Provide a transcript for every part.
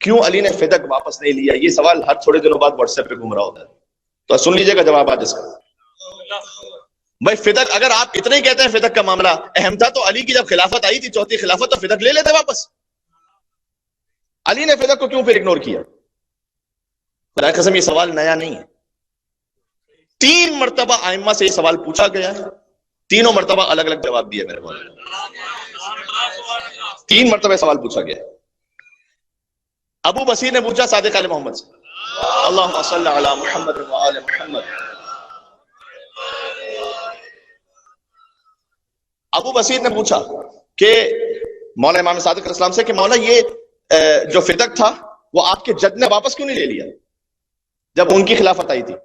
کیوں علی نے فدق واپس نہیں لیا؟ یہ سوال ہر تھوڑے دنوں بعد واٹس ایپ پہ گھوم رہا ہوتا ہے، تو سن لیجیے گا جواب آج اس کا۔ بھائی فدق، اگر آپ اتنا ہی کہتے ہیں فدق کا معاملہ اہم تھا تو علی کی جب خلافت آئی تھی، چوتھی خلافت، تو فدق لے لیتے واپس۔ علی نے فدق کو کیوں پھر اگنور کیا؟ خدا قسم یہ سوال نیا نہیں ہے، 3 مرتبہ ائمہ سے یہ سوال پوچھا گیا ہے، تینوں مرتبہ الگ الگ جواب دیا میرے مولانا، 3 مرتبہ سوال پوچھا گیا۔ ابو بصیر نے پوچھا صادق آل محمد سے، اللہم صل علی محمد وآل محمد۔ ابو بصیر نے پوچھا کہ مولا امام صادق علیہ السلام سے کہ مولا یہ جو فدق تھا وہ آپ کے جد نے واپس کیوں نہیں لے لیا جب ان کی خلافت آئی تھی؟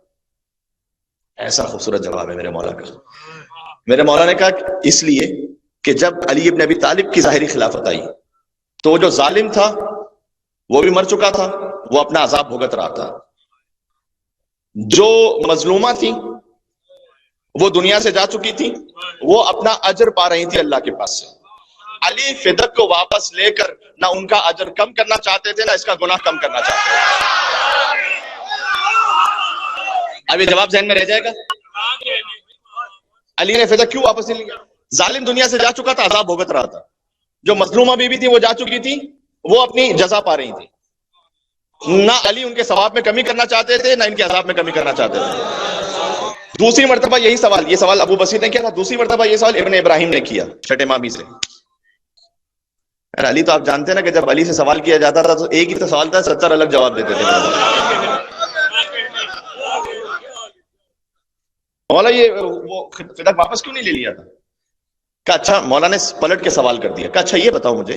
ایسا خوبصورت جواب ہے میرے مولا کا۔ میرے مولا نے کہا اس لیے کہ جب علی ابن ابی طالب کی ظاہری خلافت آئی تو وہ جو ظالم تھا وہ بھی مر چکا تھا، وہ اپنا عذاب بھگت رہا تھا، جو مظلومہ تھی وہ دنیا سے جا چکی تھی، وہ اپنا اجر پا رہی تھی اللہ کے پاس سے۔ علی فدق کو واپس لے کر نہ ان کا اجر کم کرنا چاہتے تھے، نہ اس کا گناہ کم کرنا چاہتے تھے۔ اب یہ جواب ذہن میں رہ جائے گا؟ علی نے فدق کیوں واپس نہیں لیا؟ ظالم دنیا سے جا چکا تھا، عذاب بھگت رہا تھا، جو مظلومہ بیوی تھی وہ جا چکی تھی، وہ اپنی جزا پا رہی تھی، نہ علی ان کے ثواب میں کمی کرنا چاہتے تھے نہ ان کے عذاب میں کمی کرنا چاہتے تھے۔ دوسری مرتبہ یہی سوال، یہ سوال ابو بصیر نے کیا تھا، دوسری مرتبہ یہ سوال ابن ابراہیم نے کیا چھٹے مابی سے۔ علی تو آپ جانتے ہیں نا کہ جب علی سے سوال کیا جاتا تھا تو ایک ہی تو سوال تھا، 70 الگ جواب دیتے تھے۔ مولا یہ وہ فدق واپس کیوں نہیں لے لیا تھا؟ کہا اچھا، مولا نے پلٹ کے سوال کر دیا، کہا اچھا یہ بتاؤ مجھے،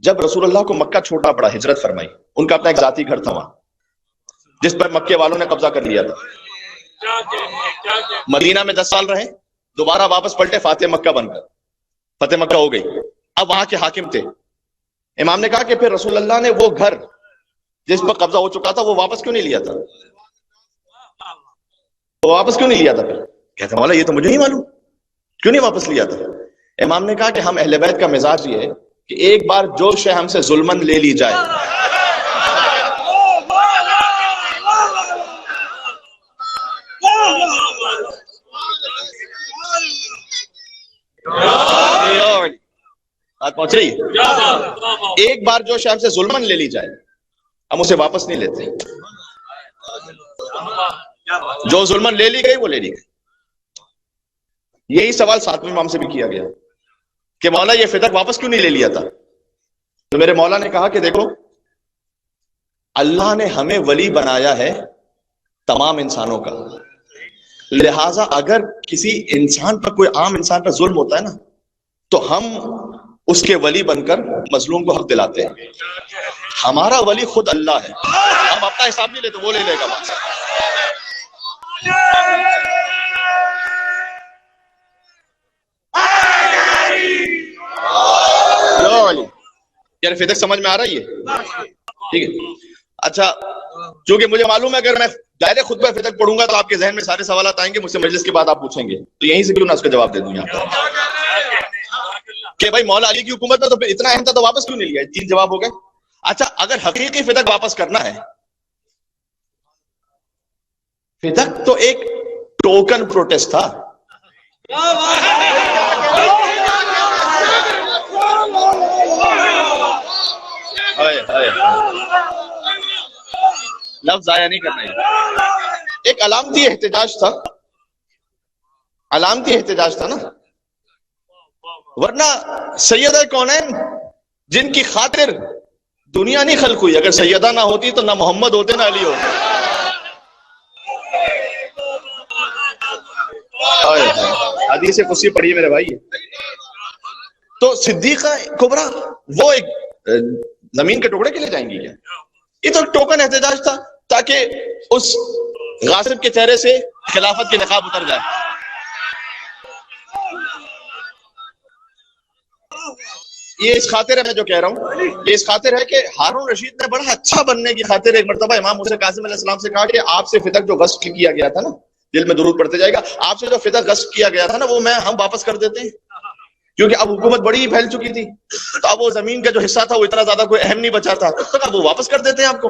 جب رسول اللہ کو مکہ چھوڑنا پڑا، ہجرت فرمائی، ان کا اپنا ایک ذاتی گھر تھا وہاں جس پر مکے والوں نے قبضہ کر لیا تھا، مدینہ میں 10 سال رہے، دوبارہ واپس پلٹے فاتح مکہ بن کر، فتح مکہ ہو گئی، اب وہاں کے حاکم تھے۔ امام نے کہا کہ پھر رسول اللہ نے وہ گھر جس پر قبضہ ہو چکا تھا وہ واپس کیوں نہیں لیا تھا؟ وہ واپس کیوں نہیں لیا تھا؟ پھر کہتا مولا یہ تو مجھے نہیں معلوم، کیوں نہیں واپس لیا تھا؟ امام نے کہا کہ ہم اہل بیت کا مزاج یہ ہے کہ ایک بار جو شے ہم سے ظلمن لے لی جائے بات پہنچ رہی ہے، ایک بار جو شے ہم سے ظلمن لے لی جائے ہم اسے واپس نہیں لیتے، جو ظلمن لے لی گئی وہ لے لی گئی۔ یہی سوال 7ویں امام سے بھی کیا گیا کہ مولا یہ فدق واپس کیوں نہیں لے لیا تھا؟ تو میرے مولا نے کہا کہ دیکھو اللہ نے ہمیں ولی بنایا ہے تمام انسانوں کا، لہٰذا اگر کسی انسان پر، کوئی عام انسان پر ظلم ہوتا ہے نا تو ہم اس کے ولی بن کر مظلوم کو حق دلاتے ہیں۔ ہمارا ولی خود اللہ ہے، ہم اپنا حساب نہیں لیتے، وہ لے لے گا وہاں سے۔ یار فدق سمجھ میں آ رہی ہے؟ ٹھیک ہے، اچھا چونکہ مجھے معلوم ہے اگر میں دائرے خطبہ فدق پڑھوں گا تو آپ کے ذہن میں سارے سوالات آئیں گے، مجھ سے مجلس کے بعد آپ پوچھیں گے، تو یہیں سے کیوں نہ اس کا جواب دے دوں یہاں کہ بھائی مولا علی کی حکومت میں تو اتنا اہم تھا تو واپس کیوں نہیں لیا؟ 3 جواب ہو گئے۔ اچھا اگر حقیقی فدق واپس کرنا ہے، فدق تو ایک ٹوکن پروٹیسٹ تھا، لفظ ضائع نہیں کرنا ہے، ایک علامتی احتجاج تھا، علامتی احتجاج تھا نا، ورنہ سیدہ کونین جن کی خاطر دنیا نہیں خلق ہوئی، اگر سیدہ نہ ہوتی تو نہ محمد ہوتے نہ علی ہوتے۔ حدیث قدسی پڑھی میرے بھائی، تو صدیقہ کبریٰ وہ ایک زمین کے ٹکڑے کے لیے جائیں گی کیا؟ یہ تو ٹوکن احتجاج تھا تاکہ اس غاصب کے چہرے سے خلافت کی نقاب اتر جائے۔ یہ اس خاطر ہے، میں جو کہہ رہا ہوں یہ اس خاطر ہے کہ ہارون رشید نے بڑا اچھا بننے کی خاطر ایک مرتبہ امام موسیٰ کاظم علیہ السلام سے کہا کہ آپ سے فدق جو غصب کیا گیا تھا نا، دل میں درود پڑھتے جائے گا، آپ سے جو فدق غصب کیا گیا تھا نا وہ ہم واپس کر دیتے ہیں، کیونکہ اب حکومت بڑی ہی پھیل چکی تھی، تو اب وہ زمین کا جو حصہ تھا وہ اتنا زیادہ کوئی اہم نہیں بچا تھا، تو اب وہ واپس کر دیتے ہیں آپ کو.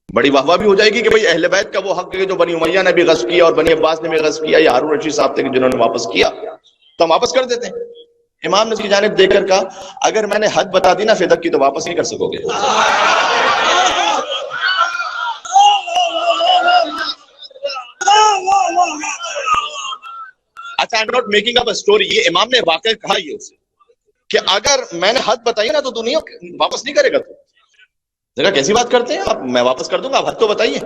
بڑی واہ واہ بھی ہو جائے گی کہ بھئی اہل بیت کا وہ حق ہے جو بنی امیہ نے بھی غصب کیا اور بنی عباس نے بھی غصب کیا، یا ہارون رشید صاحب تھے کہ جنہوں نے واپس کیا، تو ہم واپس کر دیتے ہیں. امام نے اس کی جانب دیکھ کر کہا اگر میں نے حد بتا دی نا فدق کی تو واپس نہیں کر سکو گے. اچھا، I'm not making up a story، یہ امام نے واقع کہا یہ اسے کہ اگر میں نے حد بتائی نا تو دنیا واپس نہیں کرے گا. تو دیکھا کیسی بات کرتے ہیں آپ، میں واپس کر دوں گا، آپ حد تو بتائیے.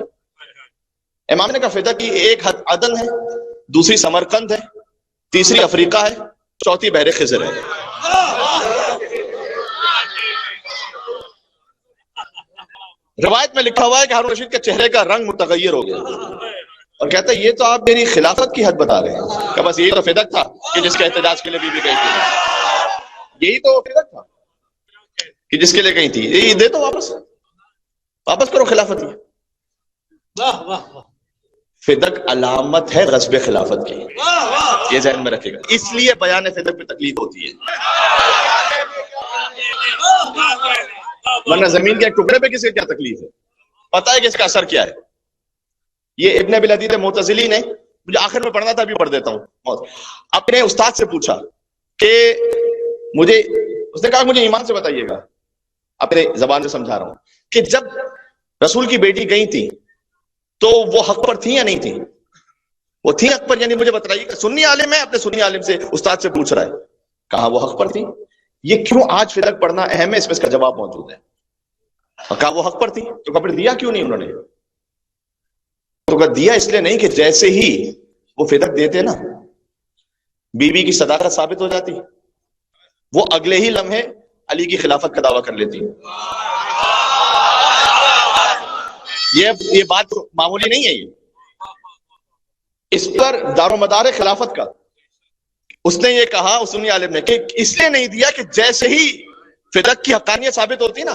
امام نے کہا فدق کی ایک حد عدن ہے، دوسری سمرقند ہے، تیسری افریقہ ہے، چوتھی بحر خضر ہے. روایت میں لکھا ہوا ہے کہ ہارون رشید کے چہرے کا رنگ متغیر ہو گیا اور کہتا ہے یہ تو آپ میری خلافت کی حد بتا رہے ہیں، کہ بس یہی تو فدق تھا کہ جس کے احتجاج کے لیے بی بی گئی تھی، یہی تو فدق تھا کہ جس کے لیے گئی تھی، یہ دے تو واپس کرو خلافت. فدق علامت ہے غصب خلافت کی، یہ ذہن میں رکھے گا، اس لیے بیان فدق پہ تکلیف ہوتی ہے، ورنہ زمین کے ایک ٹکڑے پہ کسی کیا تکلیف ہے. پتہ ہے کہ اس کا اثر کیا ہے. یہ ابن ابی العدید معتزلی نے، مجھے آخر میں پڑھنا تھا ابھی پڑھ دیتا ہوں، اپنے استاد سے پوچھا کہ اس نے کہا مجھے ایمان سے بتائیے گا، اپنے زبان سے سمجھا رہا ہوں، کہ جب رسول کی بیٹی گئی تھی تو وہ حق پر تھی یا نہیں تھی؟ وہ تھی حق پر، یعنی مجھے بتائیے کہ سنی عالم ہے، اپنے سنی عالم سے استاد سے پوچھ رہا ہے. کہا وہ حق پر تھی. یہ کیوں آج فدق پڑھنا اہم ہے، اس میں اس کا جواب موجود ہے. کہا وہ حق پر تھی، تو کپڑے دیا کیوں نہیں انہوں نے؟ تو کہا دیا اس لیے نہیں کہ جیسے ہی وہ فدق دیتے نا بی بی کی صداقت ثابت ہو جاتی، وہ اگلے ہی لمحے علی کی خلافت کا دعویٰ کر لیتی. یہ بات معمولی نہیں ہے، یہ اس پر دار و مدار خلافت کا. اس نے یہ کہا اس سنی عالم نے کہ اس لیے نہیں دیا کہ جیسے ہی فدق کی حقانیت ثابت ہوتی نا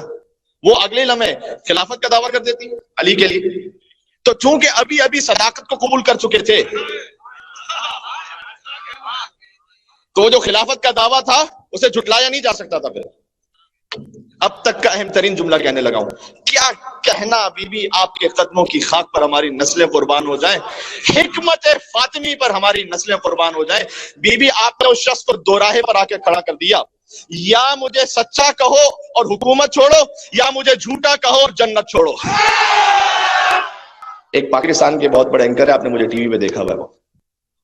وہ اگلے لمحے خلافت کا دعویٰ کر دیتی علی کے لیے. تو چونکہ ابھی ابھی صداقت کو قبول کر چکے تھے تو جو خلافت کا دعویٰ تھا اسے جھٹلایا نہیں جا سکتا تھا. پھر اب تک کا اہم ترین جملہ کہنے لگا ہوں، کیا کہنا بی بی آپ کے قدموں کی خاک پر ہماری نسلیں قربان ہو جائیں، حکمت فاطمی پر ہماری نسلیں قربان ہو جائیں. بی بی آپ نے اس شخص کو دو راہے پر آ کے کھڑا کر دیا، یا مجھے سچا کہو اور حکومت چھوڑو، یا مجھے جھوٹا کہو اور جنت چھوڑو. ایک پاکستان کے بہت بڑے اینکر ہے، آپ نے مجھے ٹی وی پہ دیکھا ہوا ہے،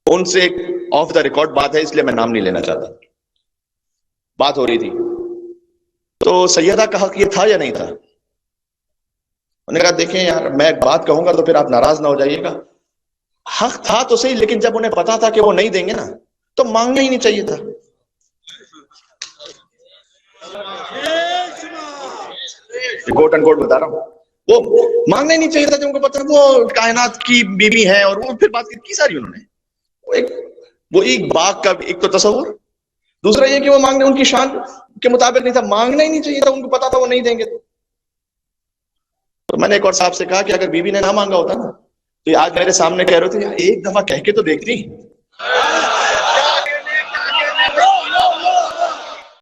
ان سے ایک آف دا ریکارڈ بات ہے، اس لیے میں نام نہیں لینا چاہتا. بات ہو رہی تھی تو سیدہ کا حق یہ تھا یا نہیں تھا؟ انہوں نے کہا دیکھیں یار میں ایک بات کہوں گا تو پھر آپ ناراض نہ ہو جائیے گا، حق تھا تو صحیح، لیکن جب انہیں پتا تھا کہ وہ نہیں دیں گے نا تو مانگنا ہی نہیں چاہیے تھا. کوٹ ان کوٹ بتا رہا ہوں، وہ مانگنا ہی نہیں چاہیے تھا جب ان کو پتا وہ کائنات کی بیوی ہے. اور وہ پھر بات کی ساری انہوں نے وہ ایک باغ کا ایک تو تصور، دوسرا یہ کہ وہ مانگنے ان کی شان کے مطابق نہیں تھا، مانگنا ہی نہیں چاہیے تھا، ان کو پتا تھا وہ نہیں دیں گے. تو میں نے ایک اور صاحب سے کہا کہ اگر بیوی نے نہ مانگا ہوتا نا تو آج میرے سامنے کہہ رہے تھے ایک دفعہ کہہ کے تو دیکھتی.